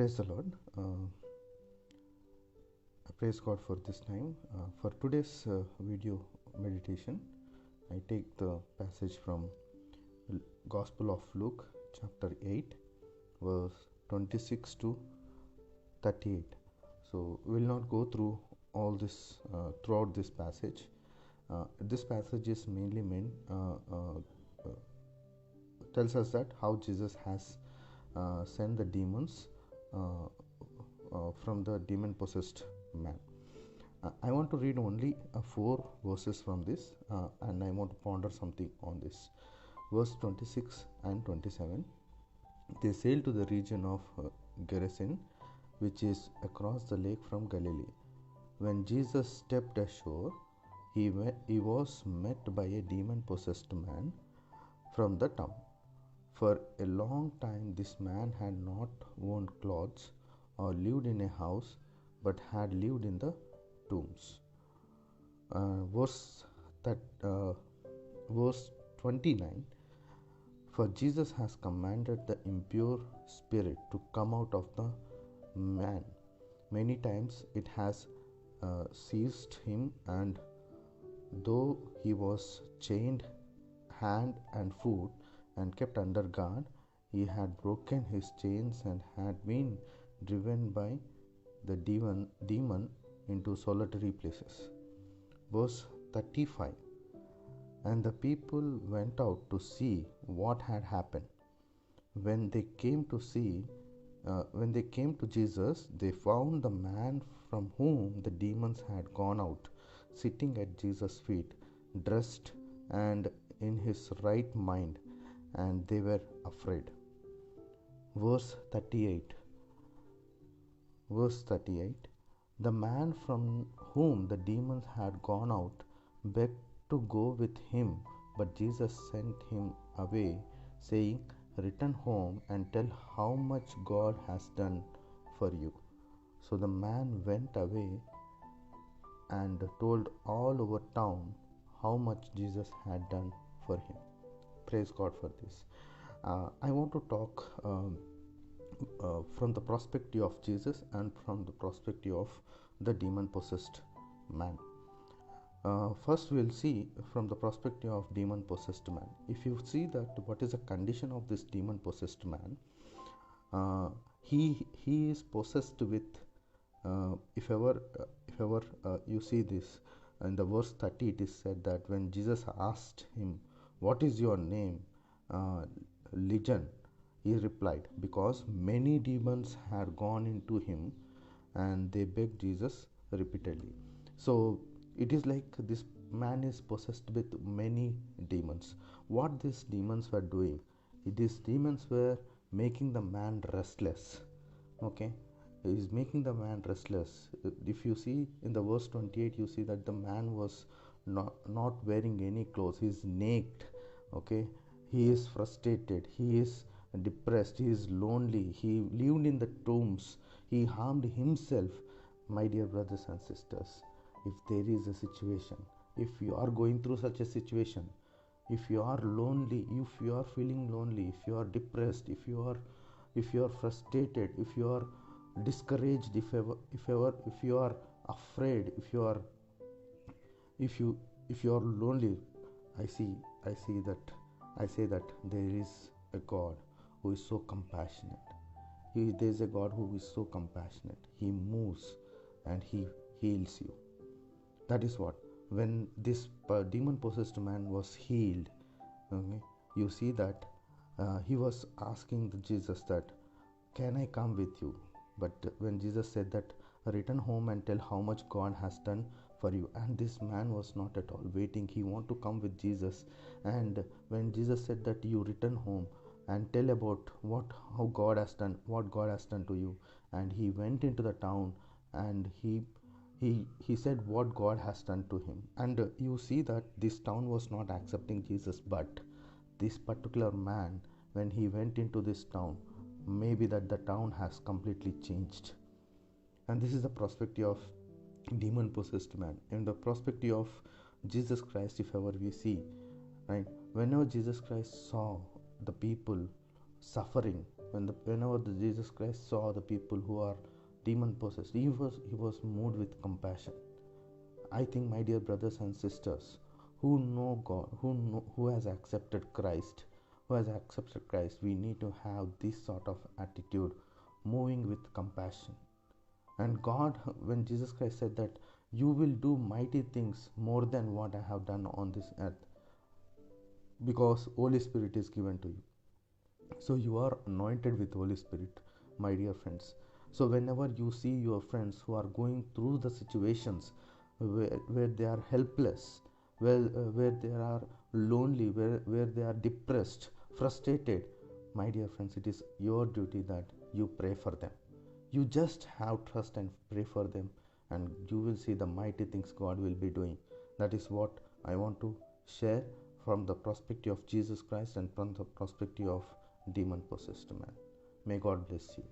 Praise the Lord. Praise God for this time. For today's video meditation, I take the passage from Gospel of Luke, chapter 8, verse 26 to 38. So, we will not go through all this throughout this passage. This passage is mainly tells us that how Jesus has sent the demons from the demon possessed man. I want to read only 4 verses from this, and I want to ponder something on this. Verse 26 and 27. They sailed to the region of Gerasene, which is across the lake from Galilee. When Jesus stepped ashore, he was met by a demon possessed man from the town. For a long time, this man had not worn clothes or lived in a house, but had lived in the tombs. Verse 29. For Jesus has commanded the impure spirit to come out of the man. Many times it has seized him, and though he was chained hand and foot and kept under guard, he had broken his chains and had been driven by the demon into solitary places. Verse 35. And the people went out to see what had happened. When they came to Jesus, they found the man from whom the demons had gone out, sitting at Jesus' feet, dressed and in his right mind, and they were afraid. Verse 38. The man from whom the demons had gone out begged to go with him, but Jesus sent him away, saying, "Return home and tell how much God has done for you." So the man went away and told all over town how much Jesus had done for him. Praise God for this. I want to talk from the perspective of Jesus and from the perspective of the demon possessed man. First, we'll see from the perspective of demon possessed man. If you see that what is the condition of this demon possessed man, he is possessed with. If ever you see this in the verse 30, it is said that when Jesus asked him, "What is your name, Legion?" he replied, because many demons had gone into him, and they begged Jesus repeatedly. So it is like this man is possessed with many demons. What these demons were doing, these demons were making the man restless. Okay, he is making the man restless. If you see in the verse 28, you see that the man was not wearing any clothes. He is naked. Okay, he is frustrated, he is depressed, he is lonely, he lived in the tombs, he harmed himself. My dear brothers and sisters, if there is a situation, if you are going through such a situation, if you are lonely, if you are feeling lonely, if you are depressed, if you are frustrated, if you are discouraged, if you are afraid, if you are lonely, I say that there is a God who is so compassionate. There is a God who is so compassionate. He moves and he heals you. That is what, when this demon possessed man was healed, okay, you see that he was asking Jesus that, "Can I come with you?" But when Jesus said that, "Return home and tell how much God has done for you," and this man was not at all waiting. He wanted to come with Jesus. And when Jesus said that, "You return home and tell about how God has done, what God has done to you," and he went into the town and he said what God has done to him. And you see that this town was not accepting Jesus, but this particular man, when he went into this town, maybe that the town has completely changed. And this is the perspective of demon possessed man. In the perspective of Jesus Christ, if ever we see, right, whenever Jesus Christ saw the people suffering, Whenever Jesus Christ saw the people who are demon possessed, he was moved with compassion. I think, my dear brothers and sisters, who know God, who has accepted Christ, we need to have this sort of attitude, moving with compassion. And God, when Jesus Christ said that you will do mighty things more than what I have done on this earth, because Holy Spirit is given to you. So you are anointed with Holy Spirit, my dear friends. So whenever you see your friends who are going through the situations where they are helpless, where they are lonely, where they are depressed, frustrated, my dear friends, it is your duty that you pray for them. You just have trust and pray for them, and you will see the mighty things God will be doing. That is what I want to share from the perspective of Jesus Christ and from the perspective of demon possessed man. May God bless you.